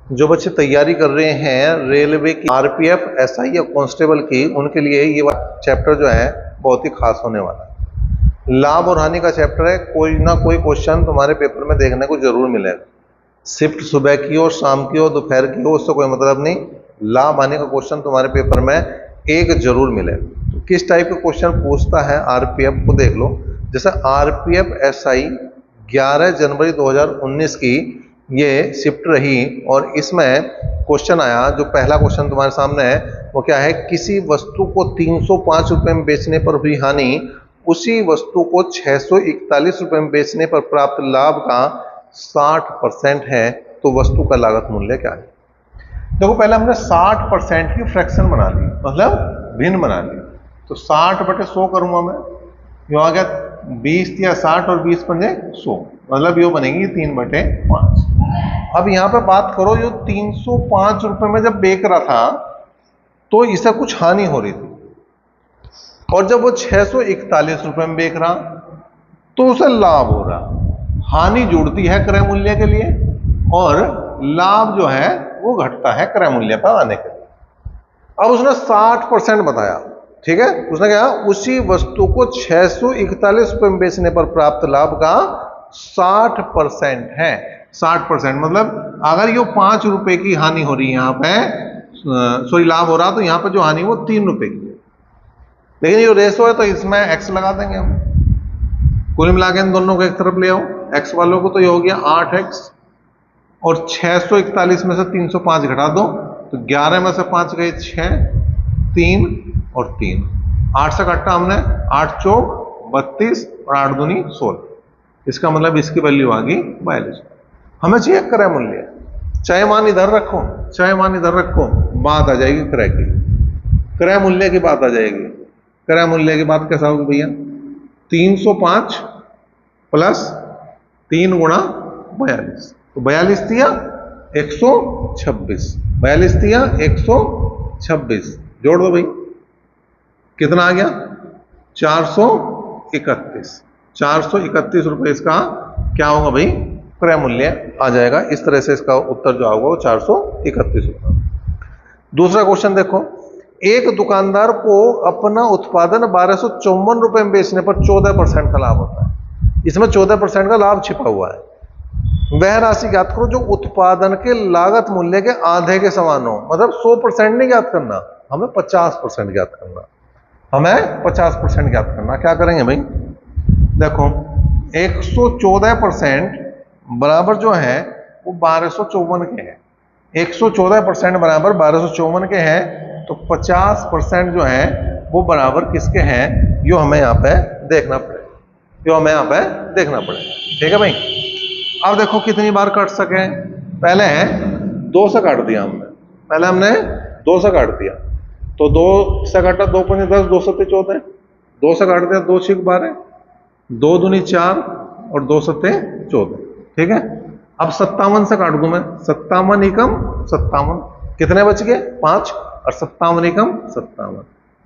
जो बच्चे तैयारी कर रहे हैं रेलवे की, आरपीएफ, एसआई या कांस्टेबल की, उनके लिए ये चैप्टर जो है बहुत ही खास होने वाला है। लाभ और हानि का चैप्टर है, कोई ना कोई क्वेश्चन तुम्हारे पेपर में देखने को जरूर मिलेगा। शिफ्ट सुबह की हो, शाम की हो, दोपहर की हो, उससे कोई मतलब नहीं, लाभ हानि का क्वेश्चन तुम्हारे पेपर में एक जरूर मिलेगा। तो किस टाइप का क्वेश्चन पूछता है आरपीएफ को देख लो। जैसे आरपीएफ एसआई 11 जनवरी 2019 की ये शिफ्ट रही और इसमें क्वेश्चन आया, जो पहला क्वेश्चन तुम्हारे सामने है वो क्या है, किसी वस्तु को 305 रुपए में बेचने पर हुई हानि उसी वस्तु को 641 रुपए में बेचने पर प्राप्त लाभ का 60% है, तो वस्तु का लागत मूल्य क्या है। देखो पहले हमने 60% की फ्रैक्शन बना ली, मतलब भिन्न बना ली। तो 60/100 करूंगा मैं, यो आ गया 20 या 60 और 20 पंजे 100, मतलब यो बनेगी 3/5। अब यहां पे बात करो, यो 305 रुपए में जब बेच रहा था तो इसे कुछ हानि हो रही थी, और जब वो 641 रुपए में बेच रहा तो उसे लाभ हो रहा। हानि जुड़ती है क्रय मूल्य के लिए और लाभ जो है वो घटता है क्रय मूल्य पर आने के लिए। अब उसने 60% बताया, ठीक है। उसने कहा उसी वस्तु को 641 रुपए में बेचने पर प्राप्त लाभ का 60% है। 60% मतलब अगर ये 5 रुपए की हानि हो रही है यहाँ पे, सॉरी लाभ हो रहा, तो यहाँ पे जो हानि वो 3 रुपए की है। लेकिन ये रेशो है तो इसमें एक्स लगा देंगे हम, कुल मिला के इन दोनों को एक तरफ ले आओ। एक्स वालों को तो ये हो गया 8x, और 641 में से 305 घटा दो तो 11 में से 5 गए 6, 3 और 3, 8 से काटा हमने, 8 चौक 32 और 8 दूनी 16। इसका मतलब इसकी वैल्यू आ गई 42। हमें चाहिए क्रय मूल्य, चाहे मान इधर रखो चाहे मान इधर रखो, बात आ जाएगी क्रय की, क्रय मूल्य की बात आ जाएगी। क्रय मूल्य की बात कैसा होगी भैया, 305 प्लस 3 गुणा 42, तो 42 दिया 126, 42 दिया 126, जोड़ दो भाई, कितना आ गया 431। 431 रुपए इसका क्या होगा भाई, क्रय मूल्य आ जाएगा। इस तरह से इसका उत्तर जो होगा वो 431 रुपए। दूसरा क्वेश्चन देखो, एक दुकानदार को अपना उत्पादन 1254 रुपए में बेचने पर 14% का लाभ होता है। इसमें 14% का लाभ छिपा हुआ है। वह राशि ज्ञात करो जो उत्पादन के लागत मूल्य के आधे के समान हो। मतलब 100% नहीं ज्ञात करना, हमें 50% ज्ञात करना, हमें 50% ज्ञात करना। क्या करेंगे भाई, देखो 114% बराबर जो है वो 1254 के है, 114% बराबर 1254 के हैं, तो 50% जो है वो बराबर किसके हैं, यो हमें यहाँ पे देखना पड़ेगा, यो हमें यहाँ पे देखना पड़ेगा, ठीक है भाई। अब देखो कितनी बार काट सके, पहले 2 से काट दिया हमने, पहले हमने 2 से काट दिया, तो 2 से काटा 2 पंजे 10, 2 सत्ते 14, 2 से काट दिया 2 6 12, 2 दूनी 4 और 2 सत्ते 14, ठीक है। अब 57 से काट दूं मैं, 57 एकम 57, कितने बच गए 5, और 57 एकम 57,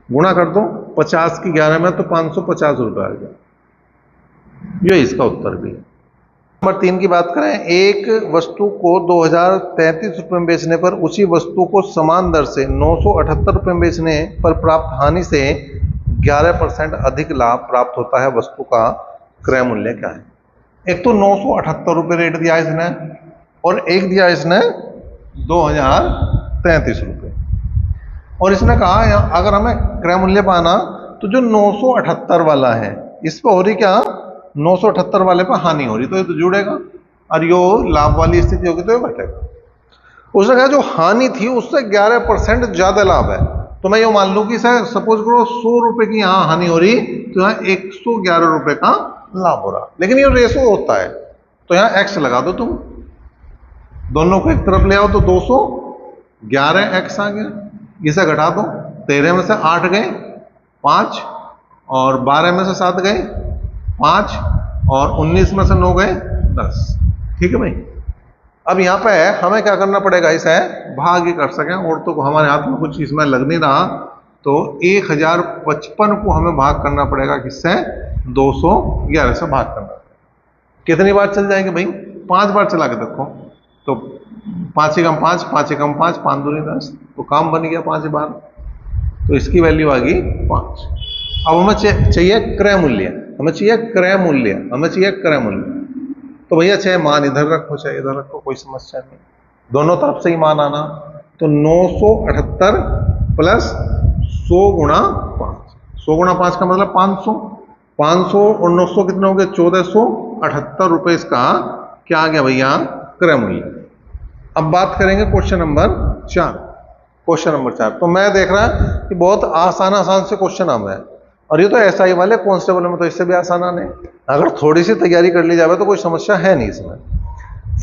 गुणा कर दो 50 की 11 में तो 550 रुपए आ गया। ये इसका उत्तर भी है। नंबर 3 की बात करें, एक वस्तु को 2033 रुपए में बेचने पर उसी वस्तु को समान दर से 978 रुपए में बेचने पर प्राप्त हानि से 11% अधिक लाभ प्राप्त होता है, वस्तु का क्रय मूल्य क्या है। एक तो 978 रुपए रेट दिया इसने, और एक दिया इसने 2033 रुपए, और इसने कहा अगर हमें क्रय मूल्य पाना तो जो 978 वाला है इस पर हो रही क्या, 978 वाले पर हानि हो रही, तो ये तो जुड़ेगा, और यो लाभ वाली स्थिति होगी तो ये घटेगा। उसने कहा जो हानि थी उससे 11% ज्यादा लाभ है, तो मैं ये मान लूं कि सपोज करो 100 रुपए की यहाँ हानि हो रही, तो यहाँ 111 रुपए का लाभ हो रहा। लेकिन ये रेशो होता है, तो यहाँ x लगा दो, तुम दोनों को एक तरफ ले आओ तो 211x आ गया, इसे घटा दो, 13 में से 8 गए 5, और 12 में से 7 गए 5, और 19 में से 9 गए 10, ठीक है भाई। अब यहाँ पे हमें क्या करना पड़ेगा, इसे भाग ही कर सकें, और तो हमारे हाथ में कुछ इसमें लग नहीं रहा, तो 1055 को हमें भाग करना पड़ेगा, किससे 211 से भाग करना पड़ेगा। कितनी बार चल जाएंगे भाई, 5 बार चला के देखो, तो 5 एकम 5, 5 एकम 5, 5 दूनी 10, तो काम बन गया 5 बार, तो इसकी वैल्यू आ गई 5। अब हमें चाहिए क्रय मूल्य, हमें चाहिए क्रय मूल्य, हमें चाहिए क्रय मूल्य। तो भैया चाहे मान इधर रखो चाहे इधर रखो, कोई समस्या नहीं, दोनों तरफ से ही मान आना। तो 978 प्लस 100 गुणा 5, 100 गुणा 5 का मतलब 500, 500 और 900 कितने हो गए, 1478 रुपए इसका क्या आ गया भैया, क्रय मूल्य। अब बात करेंगे क्वेश्चन नंबर 4। क्वेश्चन नंबर 4 तो मैं देख रहा कि बहुत आसान से क्वेश्चन आ रहे हैं, और ये तो एसआई वाले कांस्टेबल में तो इससे भी आसान आने, अगर थोड़ी सी तैयारी कर ली जाए तो कोई समस्या है नहीं इसमें।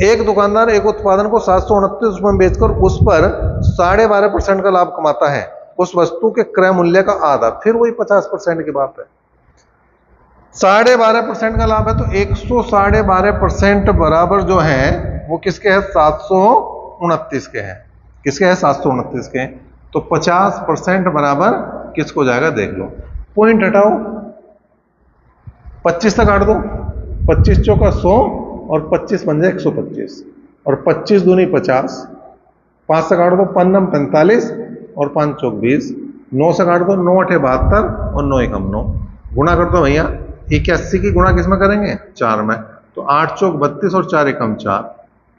एक दुकानदार एक उत्पादन को 729 रुपए में बेचकर उस पर 12.5% का लाभ कमाता है। उस वस्तु के क्रय मूल्य का आधा, फिर वही 50% की बात है, 12.5% का लाभ है, तो 112.5% बराबर जो है वो किसके है, 729 के हैं। किसके है, 729 के। तो 50% बराबर किसको जाएगा, देख लो, पॉइंट हटाओ, 25 तक काट दो, 25 चौका 100 और 25 बन जाए 125, और 25 दूनी 50, 5 से काट दो 5 नम 45 और 5 चौक 20, 9 से काट दो 9 अठे 72 और 9 एकम 9, गुणा कर दो भैया, 81 की गुणा किसमें करेंगे, 4 में, तो 8 चौक 32 और 4 एकम 4,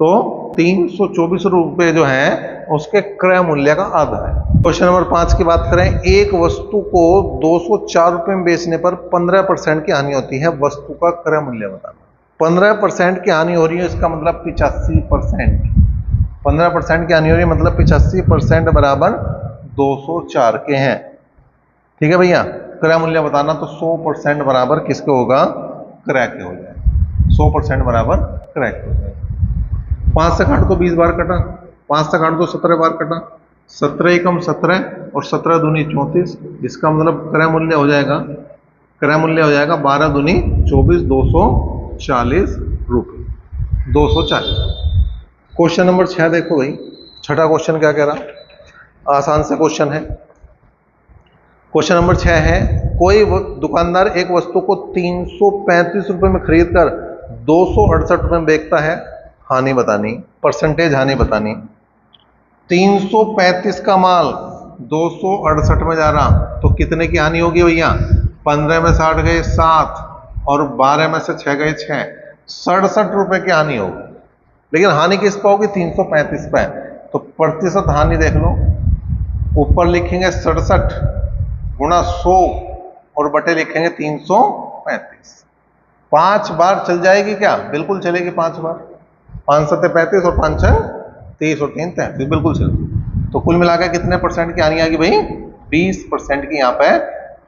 तो 324 रुपए जो है उसके क्रय मूल्य का आधा है। क्वेश्चन नंबर 5 की बात करें, एक वस्तु को 204 रुपए में बेचने पर 15% की हानि होती है, वस्तु का क्रय मूल्य बताना। 15% की हानि हो रही है, इसका मतलब 85%, 15% की हानि हो रही है मतलब 85% बराबर 204 के हैं। ठीक है भैया, क्रय मूल्य बताना, तो 100% बराबर किसके होगा, क्रय के हो जाए, 100% बराबर क्रय के हो जाए। 5 से काट दो 20 बार कटा, 5 से काट दो 17 बार कटा, 17 एकम 17 और 17 दूनी 34, इसका मतलब क्रय मूल्य हो जाएगा, क्रय मूल्य हो जाएगा 12 दूनी 24, 240 रुपये, 240। क्वेश्चन नंबर 6 देखो भाई, छठा क्वेश्चन क्या कह रहा, आसान से क्वेश्चन है। क्वेश्चन नंबर 6 है, कोई दुकानदार एक वस्तु को 335 रुपए में खरीद कर 268 रुपए में बेचता है, हानि बतानी, परसेंटेज हानि बतानी। 335 का माल 268 में जा रहा, तो कितने की हानि होगी भैया, 15 में 60 गए 7 और 12 में से 6 गए 6, 67 रुपए की हानि होगी। लेकिन हानि किस पर होगी, 335 पे, तो प्रतिशत हानि देख लो, ऊपर लिखेंगे 67 गुणा 100 और बटे लिखेंगे 335। 5 बार चल जाएगी क्या, बिल्कुल चलेगी 5 बार, 5 7 35 और 5 6 30 और 3 33, बिल्कुल चलेगी। तो कुल मिलाकर कितने परसेंट की हानि आएगी भाई, 20% की यहाँ पे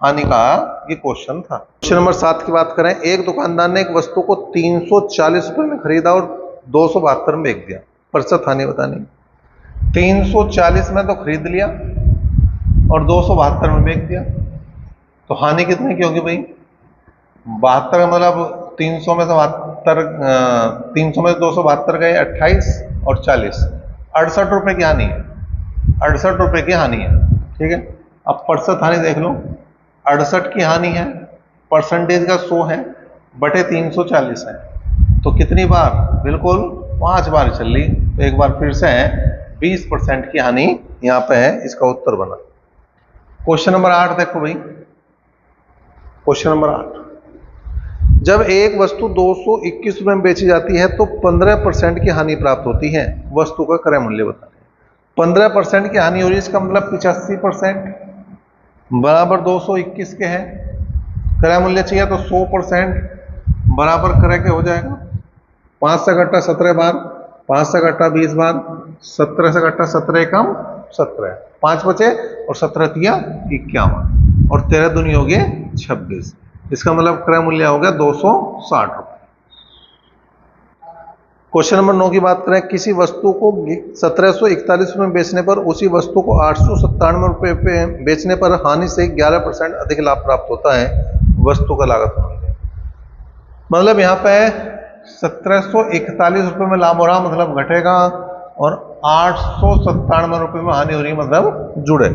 हानि का ये क्वेश्चन था। क्वेश्चन नंबर 7 की बात करें, एक दुकानदार ने एक वस्तु को 340 रुपए में खरीदा और 272 में बेच दिया, प्रतिशत हानि बतानी। 340 में तो खरीद लिया और 272 में बेच दिया, तो हानि कितने की होगी भाई, 72 मतलब 300 में से 72, 300 में 272 गए 28 और 40, 68 रुपए की हानि है, 68 रुपए की हानि है। ठीक है, अब प्रतिशत हानि देख लो, 68 की हानि है, परसेंटेज का 100 है, बटे 340 है, तो कितनी बार, बिल्कुल 5 बार चल ली, तो एक बार फिर से 20% की हानि यहाँ पे है, इसका उत्तर बना। क्वेश्चन नंबर 8 देखो भाई, क्वेश्चन नंबर 8, जब एक वस्तु 221 रुपए में बेची जाती है तो 15% की हानि प्राप्त होती है, वस्तु का क्रय मूल्य बताएं। 15% की हानि हो रही है, इसका मतलब 85% बराबर 221 के हैं, क्रय मूल्य चाहिए तो 100% बराबर क्रय के हो जाएगा। 5 से घटा 17 बार, 5 से घटा 20 बार, 17 से घटा 17 कम 17, 5 बचे और 17 तिया 51 और 13 दूनी हो गए 26, इसका मतलब क्रय मूल्य हो गया 260 रुपए। क्वेश्चन नंबर 9 की बात करें, किसी वस्तु को 1741 रुपए में बेचने पर उसी वस्तु को 897 रुपए पे बेचने पर हानि से 11% अधिक लाभ प्राप्त होता है, वस्तु का लागत मूल्य। मतलब यहाँ पे 1741 रुपए में लाभ हो रहा, मतलब घटेगा, और 897 रुपए में हानि हो रही, मतलब जुड़े।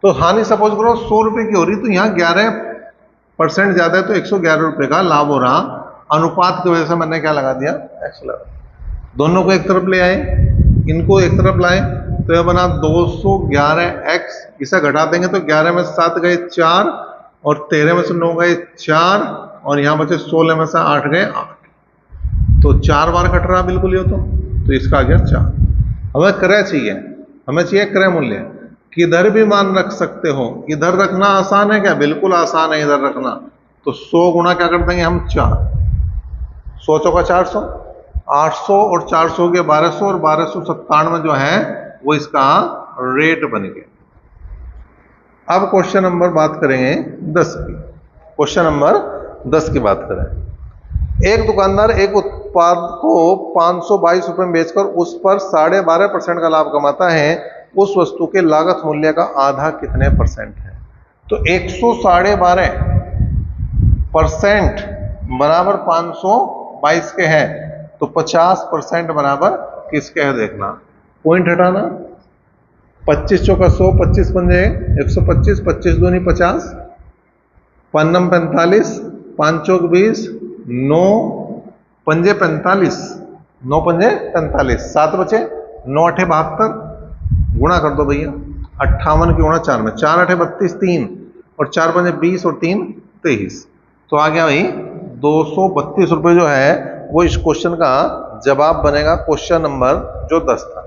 तो हानि सपोज करो 100 रुपए की हो रही, तो यहाँ 11% ज्यादा है, तो 111 रुपए का लाभ हो रहा, अनुपात की वजह से मैंने क्या लगा दिया, एक्स लगा। दोनों को एक तरफ ले आए, इनको एक तरफ लाए तो यह बना 211x, इसे घटा देंगे तो 11 में से 7 गए 4 और 13 में से 9 गए 4 और यहाँ बचे 16 में से 8 गए 8। तो 4 बार कट रहा बिल्कुल ये तो इसका आ गया 4। हमें क्रय चाहिए, हमें चाहिए क्रय मूल्य। किधर भी मान रख सकते हो, इधर रखना आसान है क्या? बिल्कुल आसान है इधर रखना। तो 100 गुना क्या कर देंगे हम 4, 100 चौका 400, 800 और 400 के 1200 और 1297 जो है वो इसका रेट बन गया। अब क्वेश्चन नंबर बात करेंगे 10 की। क्वेश्चन नंबर 10 की बात करें। एक दुकानदार एक उत्पाद को 522 रुपए में बेचकर उस पर 12.5% का लाभ कमाता है। उस वस्तु के लागत मूल्य का आधा कितने परसेंट है? तो 112% बराबर 522 के हैं, तो 50% बराबर किसके है देखना। पॉइंट हटाना, 25 चौका 100, 25 पंजे 125, 25 दूनी 50, पन्नम 45, 5 चौक 20, 9 पंजे 45, 9 पंजे 45, 7 बचे, 9 8 72, गुणा कर दो भैया, 58 की गुणा 4 में, 4 8 32, 3 और 4 पंजे 20 और 3 23। तो आ गया भाई 232 रुपए जो है वो इस क्वेश्चन का जवाब बनेगा, क्वेश्चन नंबर जो 10 था।